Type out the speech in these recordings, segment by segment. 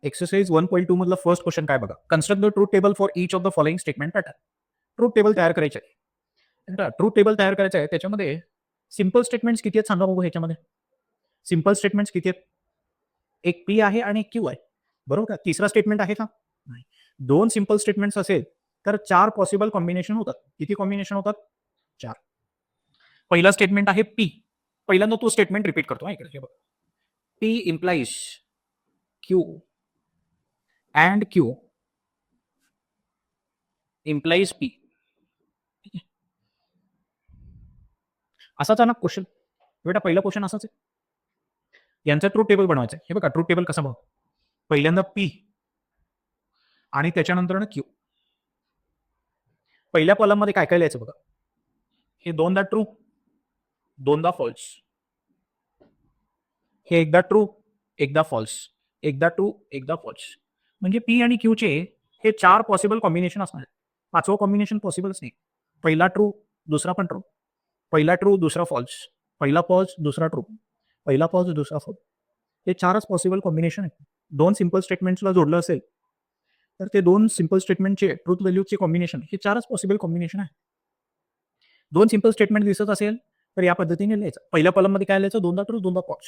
Exercise 1.2 मधला first question काय बघा. Construct the truth table for each of the following statement pattern. Truth table तयार करायचं आहे. ट्रूथ टेबल तयार करायचं आहे. त्याच्यामध्ये सिंपल स्टेटमेंट्स किती आहेत सांगा बघू. ह्याच्यामध्ये सिंपल स्टेटमेंट्स किती आहेत? एक पी आहे आणि एक क्यू आहे, बरोबर का? तिसरा स्टेटमेंट आहे का? नाही. दोन सिंपल स्टेटमेंट्स असेल तर 4 पॉसिबल कॉम्बिनेशन होतात. किती कॉम्बिनेशन होतात? 4. पहिला स्टेटमेंट आहे पी. पहिल्यांदा तो स्टेटमेंट रिपीट करतो हा इकडे. हे बघा. P implies Q and Q implies P. असाच आहे ना क्वेश्चन बेटा. पहिला क्वेश्चन असाच आहे. यांचा ट्रूथ टेबल बनवायचं आहे. हे बघा ट्रूथ टेबल कसा बघ. पहिल्यांदा पी आणि त्याच्यानंतर क्यू. पहिल्या कॉलम मध्ये काय काय लिहायचं बघा. हे दोनदा ट्रू, दोनदा फॉल्स. हे एकदा ट्रू, एकदा फॉल्स, एकदा ट्रू, एकदा फॉल्स. म्हणजे पी आणि क्यूचे हे 4 पॉसिबल कॉम्बिनेशन असणार. 5वं कॉम्बिनेशन पॉसिबलच नाही. पहिला ट्रू, दुसरा पण ट्रू. पहिला ट्रू, दुसरा फॉल्स. पहिला फॉल्स, दुसरा ट्रू. पहिला फॉल्स, दुसरा फॉल्स. हे 4च पॉसिबल कॉम्बिनेशन आहेत. 2 सिंपल स्टेटमेंट्सला जोडलं असेल तर ते 2 सिंपल स्टेटमेंटचे ट्रूथ व्हॅल्यूचे कॉम्बिनेशन हे 4च पॉसिबल कॉम्बिनेशन आहे. 2 सिंपल स्टेटमेंट दिसत असेल तर या पद्धतीने लिहायचं. पहिल्या कॉलममध्ये काय लिहायचं? दोनदा ट्रू, दोनदा फॉल्स.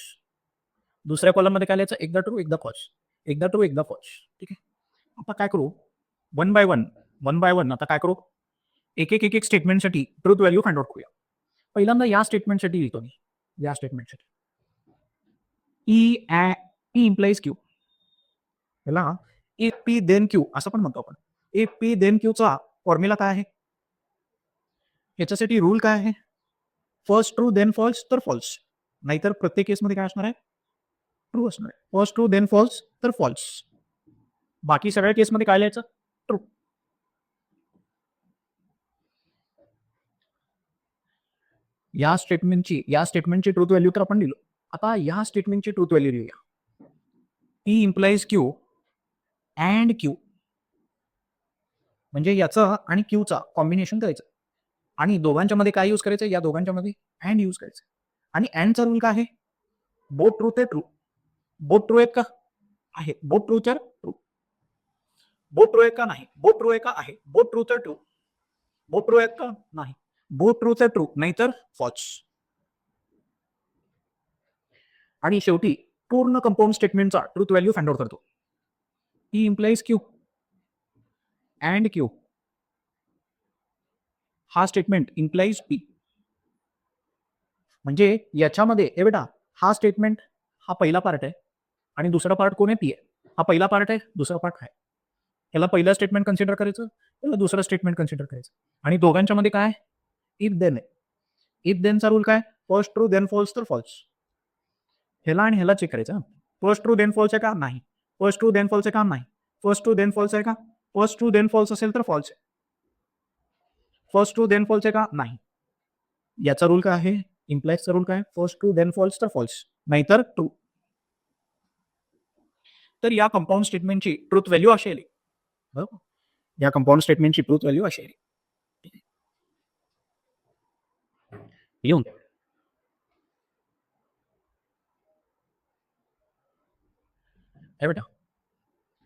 दुसऱ्या कॉलममध्ये काय लिहायचं? एकदा ट्रू, एकदा फॉल्स. एकदा ट्रू, एकदा फॉल्स. ठीक आहे. आता काय करू? वन बाय वन आता काय करू? एक एक स्टेटमेंटसाठी ट्रूथ व्हॅल्यू फाइंड आउट करूया. पहिल्यांदा या स्टेटमेंटसाठी लिहितो मी. या स्टेटमेंटसाठी ई इम्प्लाइज क्यू. याला इफ पी देन क्यू असं पण म्हणतो आपण. इफ पी देन क्यूचा फॉर्म्युला काय आहे? याच्यासाठी रूल काय आहे? फर्स्ट ट्रू देन फॉल्स तर फॉल्स. नाहीतर प्रत्येक केसमध्ये काय असणार आहे? ट्रू असणार आहे. फर्स्ट ट्रू देन फॉल्स तर फॉल्स. बाकी सगळ्या केसमध्ये काय लिहायचं? ट्रू. या स्टेटमेंटची ट्रूथ व्हॅल्यू तर आपण लिहिलो. आता या स्टेटमेंटची ट्रूथ व्हॅल्यू लिहूया. P implies Q and Q. म्हणजे याचा आणि क्यूचा कॉम्बिनेशन करायचं आणि दोघांच्या मध्ये काय यूज करायचं? या दोघांच्या मध्ये अँड यूज करायचं. आणि अँडचा रूल काय आहे? बोथ ट्रू ते ट्रू. बोथ ट्रू आहेत का? आहे. बोथ ट्रू तर ट्रू. बोथ ट्रू आहे का? नाही. बोथ ट्रू आहे का? आहे. बोथ ट्रू तर ट्रू. बोथ ट्रू आहेत का? नाही. बोथ ट्रू तर ट्रू, नाहीतर फॉल्स. आणि शेवटी पूर्ण कंपाऊंड स्टेटमेंटचा ट्रूथ व्हॅल्यू फाइंड आउट करतो. E implies Q and Q. हा स्टेटमेंट इम्प्लाइज पी. म्हणजे याच्यामध्ये हे बेटा हा स्टेटमेंट हा पहिला पार्ट आहे आणि दुसरा पार्ट कोण आहे? पी आहे. हा पहिला पार्ट आहे, दुसरा पार्ट आहे. याला पहिला स्टेटमेंट कन्सिडर करायचं, याला दुसरा स्टेटमेंट कन्सिडर करायचं. आणि दोघांच्या मध्ये काय? इफ देन आहे. इफ देनचा रूल काय? फर्स्ट ट्रू देन फॉल्स तर फॉल्स. ह्याला आणि ह्याला चेक करायचं. फर्स्ट ट्रू देन फॉल्स आहे का? नाही. फर्स्ट ट्रू देन फॉल्स आहे का? नाही. फर्स्ट ट्रू देन फॉल्स आहे का? फर्स्ट ट्रू देन फॉल्स असेल तर फॉल्स आहे. फर्स्ट ट्रू देन फॉल्स आहे का? नाही. याचा रूल काय आहे? इम्प्लाइजचा रूल काय? फर्स्ट ट्रू देन फॉल्स तर फॉल्स, नाहीतर ट्रू. तर या कंपाऊंड स्टेटमेंटची ट्रूथ व्हॅल्यू अशी आली. बरोबर. या कंपाऊंड स्टेटमेंटची ट्रूथ व्हॅल्यू अशी आली. येऊन हे बेटा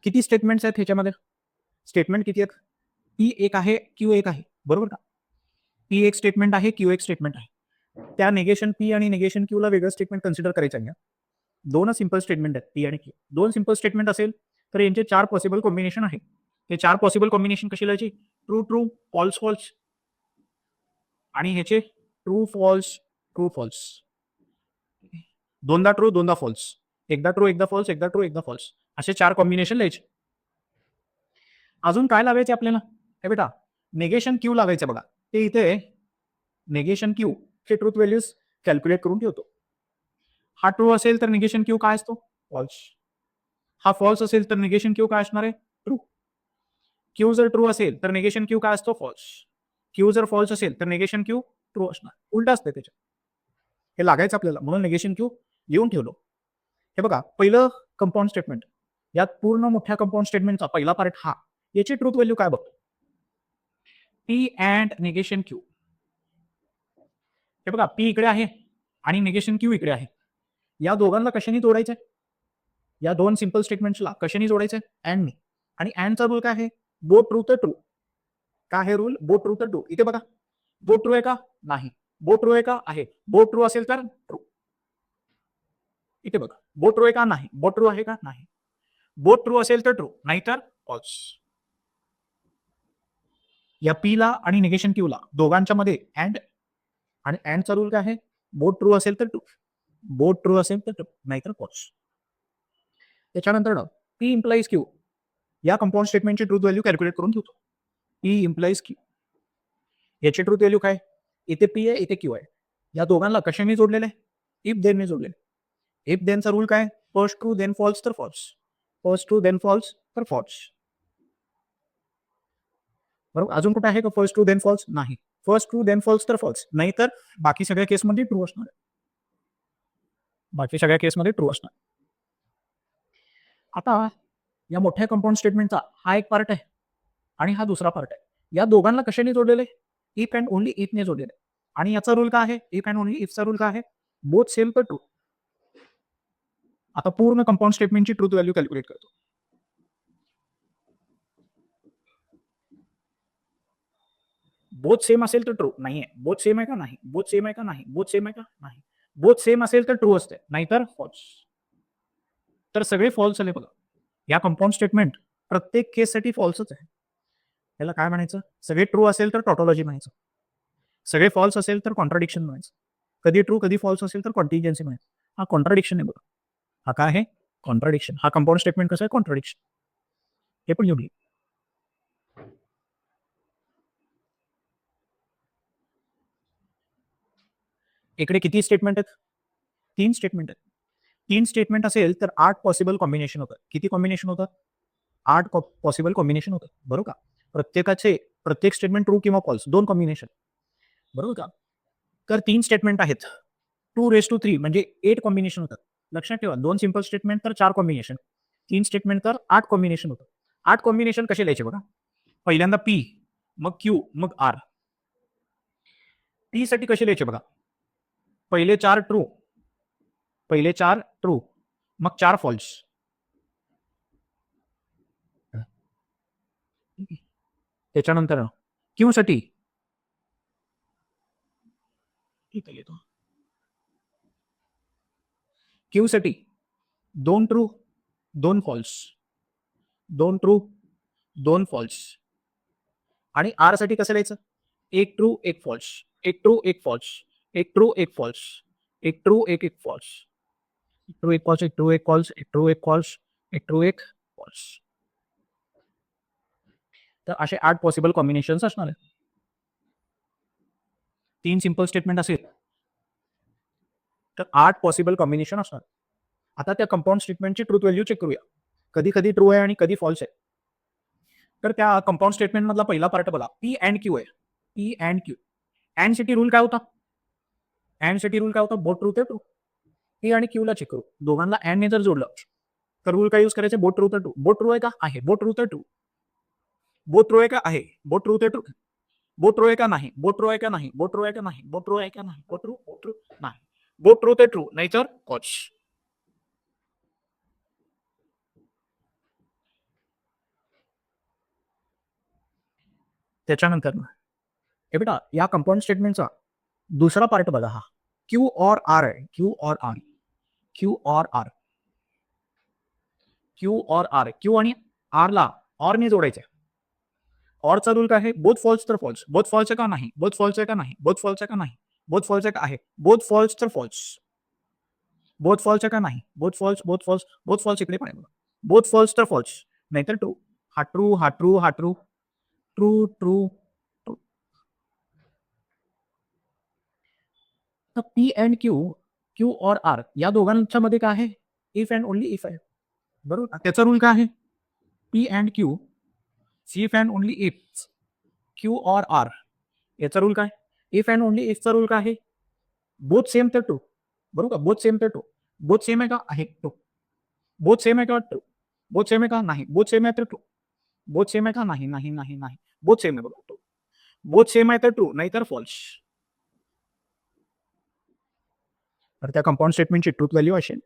किती स्टेटमेंट्स आहेत ह्याच्यामध्ये? स्टेटमेंट किती आहेत? पी एक आहे, क्यू एक आहे, बरोबर का? पी एक स्टेटमेंट आहे, क्यू एक स्टेटमेंट आहे. त्या नेगेशन पी आणि नेगेशन क्यू ला वेगळं स्टेटमेंट कन्सिडर करायचं आहे. दोनच सिंपल स्टेटमेंट आहेत पी आणि क्यू. दोन सिंपल स्टेटमेंट असेल तर यांचे 4 पॉसिबल कॉम्बिनेशन आहे. हे 4 पॉसिबल कॉम्बिनेशन कशी लिहायची? ट्रू ट्रू, फॉल्स फॉल्स आणि ह्याचे ट्रू फॉल्स, ट्रू फॉल्स. दोनदा ट्रू, दोनदा फॉल्स. एकदा ट्रू, एकदा फॉल्स, एकदा ट्रू, एकदा फॉल्स. असे 4 कॉम्बिनेशन लिहायचे. अजून काय लावायचे आपल्याला? हे बेटा नेगेशन क्यू लावायचे बघा. ते इथे नेगेशन क्यू चे ट्रूथ व्हॅल्यूज कॅल्क्युलेट करून ठेवतो. हा ट्रू असेल तर निगेशन क्यू काय असतो? फॉल्स. हा फॉल्स असेल तर निगेशन क्यू काय असणार आहे? ट्रू. क्यू जर ट्रू असेल तर निगेशन क्यू काय असतो? फॉल्स. क्यू जर फॉल्स असेल तर निगेशन क्यू ट्रू असणार. उलट असते त्याच्यात. हे लागायचं आपल्याला म्हणून निगेशन क्यू लिहून ठेवलो. हे बघा पहिलं कंपाऊंड स्टेटमेंट. यात पूर्ण मोठ्या कंपाऊंड स्टेटमेंटचा पहिला पार्ट हा. याची ट्रूथ व्हॅल्यू काय बघतो? P and negation Q. हे बघा पी इकडे आहे आणि निगेशन क्यू इकडे आहे. या दोघांना कशाने तोडायचंय? या दोन सिंपल स्टेटमेंट्सला कशाने जोडायचं? अँडनी. आणि अँडचा रूल काय आहे? बोथ ट्रू तर ट्रू. काय आहे रूल? बोथ ट्रू तर ट्रू. इथे बघा, बोथ ट्रू आहे का? नाही. बोथ ट्रू आहे का? आहे. बोथ ट्रू असेल तर ट्रू. इथे बघा, बोथ ट्रू आहे का? नाही. बोथ ट्रू आहे का? नाही. बोथ ट्रू असेल तर ट्रू, नाहीतर फॉल्स. या पी ला आणि निगेशन क्यू ला दोघांच्या मध्ये अँड, आणि अँडचा रूल काय आहे? बोथ ट्रू असेल तर ट्रू, बोथ ट्रू असेल तर ट्रू, नाहीतर फॉल्स. त्याच्यानंतर पी इम्प्लाइज क्यू या कंपाऊंड स्टेटमेंटची ट्रूथ व्हॅल्यू कॅल्क्युलेट करून ठेवतो. पी इम्प्लाइज क्यू, याची ट्रूथ व्हॅल्यू काय? इथे पी आहे, इथे क्यू आहे. या दोघांना कशाने जोडलेले? इफ देन ने जोडलेले. इफ देनचा रूल काय? फर्स्ट ट्रू देन फॉल्स तर false, first true then false तर फॉल्स. बरोबर. अजून कुठे आहे का फर्स्ट ट्रू देन फॉल्स? नाही. फर्स्ट ट्रू देन फॉल्स तर फॉल्स, नाहीतर बाकी सगळ्या केसमध्ये ट्रू असणार आहे. बाकी सगळ्या केसमध्ये ट्रू असणार. आता या मोठ्या कंपाऊंड स्टेटमेंटचा हा एक पार्ट आहे आणि हा दुसरा पार्ट आहे. या दोघांना कशाने जोडलेले? इफ अँड ओनली इफने जोडलेले. आणि याचा रूल काय आहे? इफ अँड ओनली इफचा रूल काय आहे? बोथ सेम तर ट्रू. आता पूर्ण कंपाऊंड स्टेटमेंटची ट्रूथ व्हॅल्यू कॅल्क्युलेट करतो. बोथ सेम असेल तर ट्रू, नाहीये. बोथ सेम आहे का? नाही. बोथ सेम आहे का? नाही. बोथ सेम आहे का? नाही. बोथ सेम असेल तर ट्रू असते, नाहीतर फॉल्स. तर सगळे फॉल्स आले बघा. या कंपाऊंड स्टेटमेंट प्रत्येक केससाठी फॉल्सच आहे. याला काय म्हणायचं? सगळे ट्रू असेल तर टॉटॉलॉजी म्हणायचं. सगळे फॉल्स असेल तर कॉन्ट्राडिक्शन म्हणायचं. कधी ट्रू कधी फॉल्स असेल तर कॉन्टिजेन्सी म्हणायचं. हा कॉन्ट्राडिक्शन आहे बघा. हा काय आहे? कॉन्ट्राडिक्शन. हा कंपाऊंड स्टेटमेंट कसं आहे? कॉन्ट्राडिक्शन. हे पण घेऊन घे. इकडे किती स्टेटमेंट आहेत? 3 स्टेटमेंट आहेत. 3 स्टेटमेंट असेल तर 8 पॉसिबल कॉम्बिनेशन होतात. किती कॉम्बिनेशन होतात? 8 पॉसिबल कॉम्बिनेशन होतात. बरोबर का? प्रत्येक स्टेटमेंट ट्रू किंवा फॉल्स 2 कॉम्बिनेशन. बरोबर का? तर 3 स्टेटमेंट आहेत. 2 म्हणजे 8 कॉम्बिनेशन होतात. लक्षात ठेवा, 2 सिंपल स्टेटमेंट तर 4 कॉम्बिनेशन. 3 स्टेटमेंट तर 8 कॉम्बिनेशन होतात. 8 कॉम्बिनेशन कसे लिहायचे बघा. पहिल्यांदा पी, मग क्यू, मग आर. टी साठी कसे लिहायचे बघा. पहिले 4 ट्रू, पहिले 4 ट्रू, मग 4 फॉल्स. त्याच्यानंतर क्यू साठी ठीक आहे लिहितो. क्यू साठी 2 ट्रू 2 फॉल्स, 2 ट्रू 2 फॉल्स. आणि आर साठी कसं लिहायचं? 1 true 1 false, 1 true 1 false, 1 true 1 false, 1 true 1 1 false, 1 true 1 false, 1 true 1 false, 1 true 1 false, 1 true 1 false. तर असे 8 पॉसिबल कॉम्बिनेशन्स असणार आहेत. 3 सिंपल स्टेटमेंट असेल तर 8 पॉसिबल कॉम्बिनेशन असणार. आता त्या कंपाऊंड स्टेटमेंटची ट्रूथ व्हॅल्यू चेक करूया. कधी कधी ट्रू आहे आणि कधी फॉल्स आहे. तर त्या कंपाऊंड स्टेटमेंट मधला पहिला पार्ट बघा. पी अँड क्यू आहे. P and Q. अँड साठी रूल काय होता? अँड साठी रूल काय होता? बोथ ट्रू तर ट्रू. पी आणि क्यू ला चेक करू. दोघांना अँड ने जर जोडलं तर रूल काय यूज करायचे? बोथ ट्रू तर ट्रू. बोथ ट्रू आहे का? आहे. बोथ ट्रू तर ट्रू. बोथ ट्रू आहे का? आहे. बोथ ट्रू तर ट्रू. बोथ ट्रू आहे का? नाही. बोथ ट्रू आहे का? नाही. बोथ ट्रू आहे का? नाही. बोथ ट्रू आहे का? नाही. बोथ ट्रू नाही. बोथ ट्रू तर ट्रू, नाहीतर फॉल्स. त्याच्यानंतर हे बेटा, या कंपाऊंड स्टेटमेंटचा दुसरा पार्ट बघा. हा क्यू और आर आहे. क्यू और आर, क्यू और आर, क्यू और आर. क्यू आणि आर ला और ने जोडायचे. ऑरचा रूल काय आहे? बोथ फॉल्स तर फॉल्स. बोथ फॉल्स आहे का? नाही. बोथ फॉल्स आहे का? नाही. बोथ फॉल्स आहे का? नाही. बोथ फॉल्स आहे का? आहे. बोथ फॉल्स तर फॉल्स. बोथ फॉल्स आहे का? नाही. Both false, both false, both false इकडे पण आहे बघा. बोथ फॉल्स तर फॉल्स, नाहीतर ट्रू. हा ट्रू, हा ट्रू, हा ट्रू, ट्रू ट्रू ट्रू. तर पी अँड क्यू, क्यू और आर या दोघांच्या मध्ये काय आहे? इफ अँड ओनली इफ आहे. बरोबर. त्याचा रूल काय आहे? P and Q, if and only if, Q और आर. याचा रूल काय? इफ अँड ओनली इफचा रूल काय आहे? बोथ सेम तर ट्रू. बरोबर. बोथ सेम तर ट्रू. बोथ सेम आहे का? आहे. ट्रू. बोथ सेम आहे का? ट्रू. बोथ सेम आहे का? नाही. बोथ सेम आहे तर ट्रू. बोथ सेम आहे का? नाही. नाही नाही नाही. बोथ सेम आहे बघा. ट्रू. बोथ सेम आहे तर ट्रू, नाहीतर फॉल्स. तर त्या कंपाऊंड स्टेटमेंटची ट्रूथ व्हॅल्यू असेल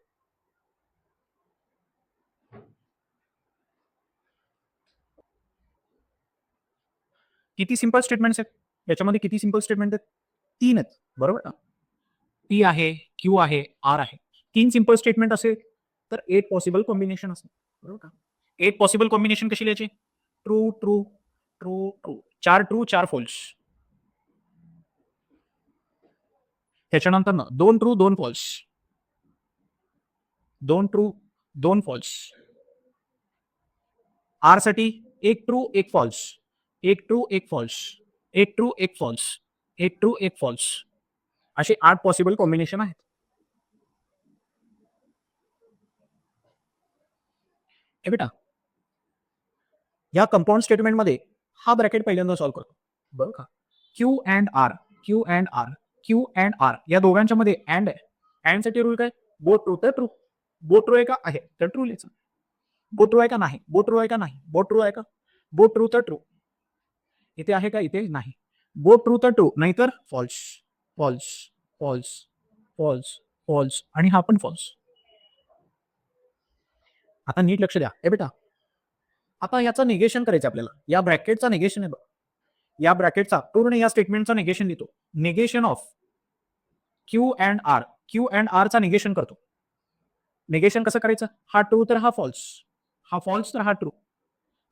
किती सिंपल स्टेटमेंट्स आहेत याच्यामध्ये? किती सिंपल स्टेटमेंट आहेत? 3 आहेत, बरोबर ना? पी आहे, क्यू आहे, आर आहे. 3 सिंपल स्टेटमेंट असेल तर 8 पॉसिबल कॉम्बिनेशन असेल, बरोबर का? 8 पॉसिबल कॉम्बिनेशन कशी लिहायची? True, true, true, true. 4 true, 4 false. त्याच्यानंतर 2 true, 2 false. 2 true, 2 false. R साठी 1 true, 1 false. 1 true, 1 false. 1 true, 1 false. 1 true, 1 false. असे 8 पॉसिबल कॉम्बिनेशन आहेत. हे बेटा, या कंपाऊंड स्टेटमेंटमध्ये हा ब्रॅकेट पहिल्यांदा सॉल्व्ह करतो, बरं का? Q and R, Q and R, Q and R या दोघांच्या मध्ये अँड आहे. अँड साठी रूल काय? बोथ ट्रू तर ट्रू. बोथ ट्रू आहे का? आहे तर ट्रू लिहायचं. बोथ ट्रू आहे का? नाही. बोथ ट्रू आहे का? नाही. बोथ ट्रू आहे का? बोथ ट्रू तर ट्रू. इथे आहे का? इथे नाही. बोथ ट्रू तर ट्रू, नाहीतर false. False, false, false, false आणि हा पण फॉल्स. आता नीट लक्ष द्या. ए बेटा, आता याचं निगेशन करायचं आपल्याला. या ब्रॅकेटचा निगेशन आहे बघ. या ब्रॅकेटचा पूर्ण या स्टेटमेंटचा निगेशन लिहितो. Negation of Q and R. Q and आरचा निगेशन करतो. निगेशन कसं करायचं? हा ट्रू तर हा फॉल्स. हा फॉल्स तर हा ट्रू.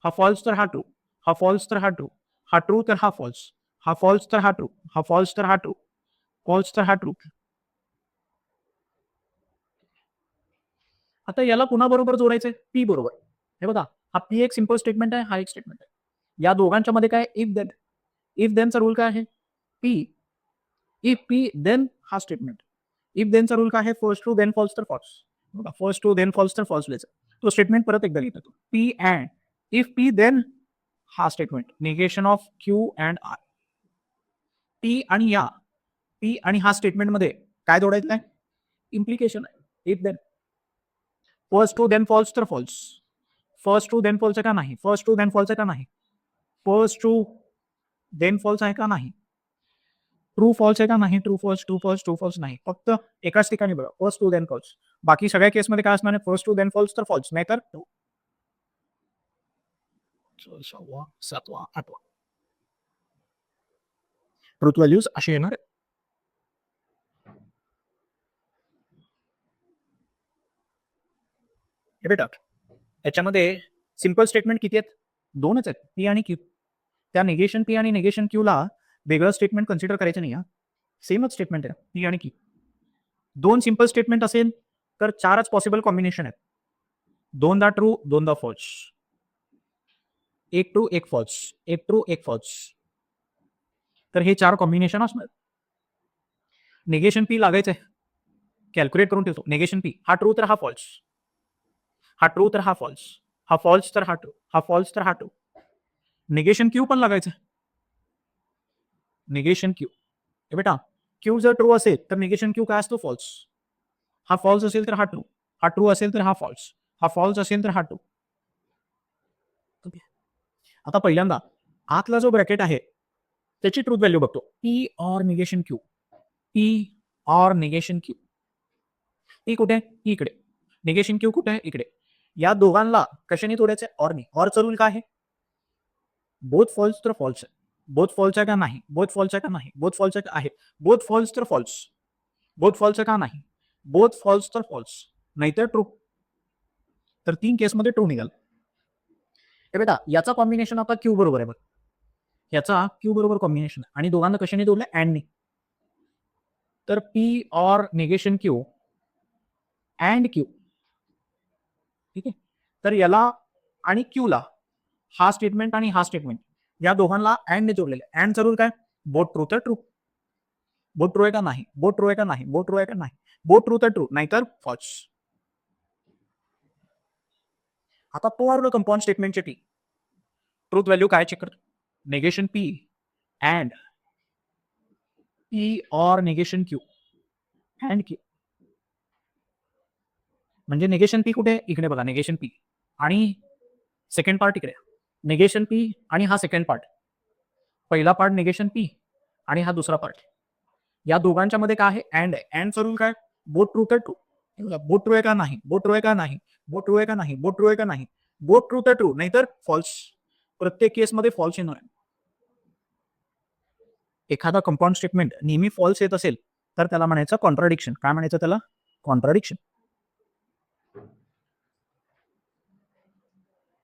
हा फॉल्स तर हा ट्रू. हा फॉल्स तर हा ट्रू. हा ट्रू तर हा फॉल्स. हा फॉल्स तर हा ट्रू. हा फॉल्स तर हा ट्रू. फॉल्स तर हा ट्रू. आता याला कुणाबरोबर जोडायचंय? पी बरोबर. हे बघा, हा पी एक सिंपल स्टेटमेंट आहे, हा एक स्टेटमेंट आहे. या दोघांच्या मध्ये काय? If then. इफ देनचा रूल काय आहे? पी. इफ पी देन हा स्टेटमेंट. इफ देनचा रूल काय आहे? फर्स्ट ट्रू देन फॉल्स तर फॉल्स. बघा, फर्स्ट ट्रू देन फॉल्स तर फॉल्स लिहायचं. तो स्टेटमेंट परत एकदा लिहितो. P and if P then हा statement. Negation of Q and R. P आणि या पी आणि हा स्टेटमेंट मध्ये काय जोडायचं आहे? इम्प्लिकेशन आहे. If then. First true then false तर false. First true then false आहे का? नाही. फर्स्ट ट्रू देन फॉल्स आहे का? नाही. फर्स्ट ट्रू देन फॉल्स आहे का? नाही. ट्रू फॉल्स आहे का? नाही. True false, true false, true false नाही. फक्त एकाच ठिकाणी बघा, फर्स्ट ट्रू देन फॉल्स. बाकी सगळ्या केसमध्ये काय असणार आहे? फर्स्ट ट्रू देन फॉल्स तर फॉल्स, नाहीतर ट्रू. 6वा, 7वा, 8वा ट्रूथ व्हॅल्यूज असे येणार आहेत. हे बेटा, याच्यामध्ये सिंपल स्टेटमेंट किती आहेत? 2च आहेत, पी आणि क्यू. त्या निगेशन पी आणि निगेशन क्यू ला वेगळं स्टेटमेंट कन्सिडर करायचं नाही. सेमच स्टेटमेंट आहे पी आणि क्यू. 2 सिंपल स्टेटमेंट असेल तर 4च पॉसिबल कॉम्बिनेशन आहेत. 2दा ट्रू, 2दा false. 1 true, 1 false. 1 true, 1 false. तर हे 4 कॉम्बिनेशन असणार. निगेशन पी लागायचं आहे. कॅल्क्युलेट करून ठेवतो. निगेशन पी हा ट्रू तर हा फॉल्स. हा ट्रू तर हा फॉल्स. हा फॉल्स तर हा ट्रू. हा फॉल्स तर हा ट्रू. निगेशन क्यू पण लागायचं. Negation Q. हे बेटा, क्यू जर ट्रू असेल तर निगेशन क्यू काय असतो? फॉल्स. हा फॉल्स असेल तर हा ट्रू. हा ट्रू असेल तर हा फॉल्स. हा फॉल्स असेल तर हा ट्रू. आता पहिल्यांदा आतला जो ब्रॅकेट आहे त्याची ट्रूथ व्हॅल्यू बघतो. P or negation Q. P or negation Q. P कुठे आहे? पी इकडे. निगेशन क्यू कुठे आहे? इकडे. या दोघांना कशाने तोडायचं? ऑरने. ऑरचा रूल काय आहे? बोथ फॉल्स तर फॉल्स आहे. बोथ फॉल्स आहे का? नाही. बोथ फॉल्स आहे का? नाही. बोथ फॉल्स आहे का? आहे. बोथ फॉल्स तर फॉल्स. बोथ फॉल्स आहे का? नाही. बोथ फॉल्स तर फॉल्स, नाहीतर ट्रू. तर 3 केसमध्ये ट्रू निघाल. हे बेटा, याचा कॉम्बिनेशन आता क्यू बरोबर आहे बघ. याचा क्यू बरोबर कॉम्बिनेशन आहे आणि दोघांना कशाने जोडलं? अँडने. तर P or negation Q and Q. ठीक आहे. तर याला आणि क्यूला हा स्टेटमेंट आणि हा स्टेटमेंट या दोघांना अँडने जोडलेले. अँडचा रूल काय? बोथ ट्रू तर ट्रू. बोथ ट्रू आहे का? नाही. बोथ ट्रू आहे का? नाही. बोथ ट्रू आहे का? नाही. बोथ ट्रू तर ट्रू, नाहीतर फॉल्स. आता पूर्ण कंपाऊंड स्टेटमेंटचे टी ट्रूथ व्हॅल्यू काय चेक करतो? Negation P and P or negation Q and Q. म्हणजे निगेशन पी कुठे? इकडे बघा, निगेशन पी आणि सेकंड पार्ट इकडे. निगेशन पी आणि हा सेकंड पार्ट. पहिला पार्ट निगेशन पी आणि हा दुसरा पार्ट. या दोघांच्या मध्ये काय आहे? अँड आहे. अँडचा रूल काय? बोथ ट्रू तर ट्रू. बोथ ट्रू आहे का? नाही. बोथ ट्रू आहे का? नाही. बोथ ट्रू आहे का? नाही. बोथ ट्रू आहे का? नाही. बोथ ट्रू तर ट्रू, नाहीतर फॉल्स. प्रत्येक केसमध्ये फॉल्स येणार आहे. एखादा कंपाऊंड स्टेटमेंट नेहमी फॉल्स येत असेल, तर त्याला म्हणायचं कॉन्ट्राडिक्शन. काय म्हणायचं त्याला? कॉन्ट्राडिक्शन.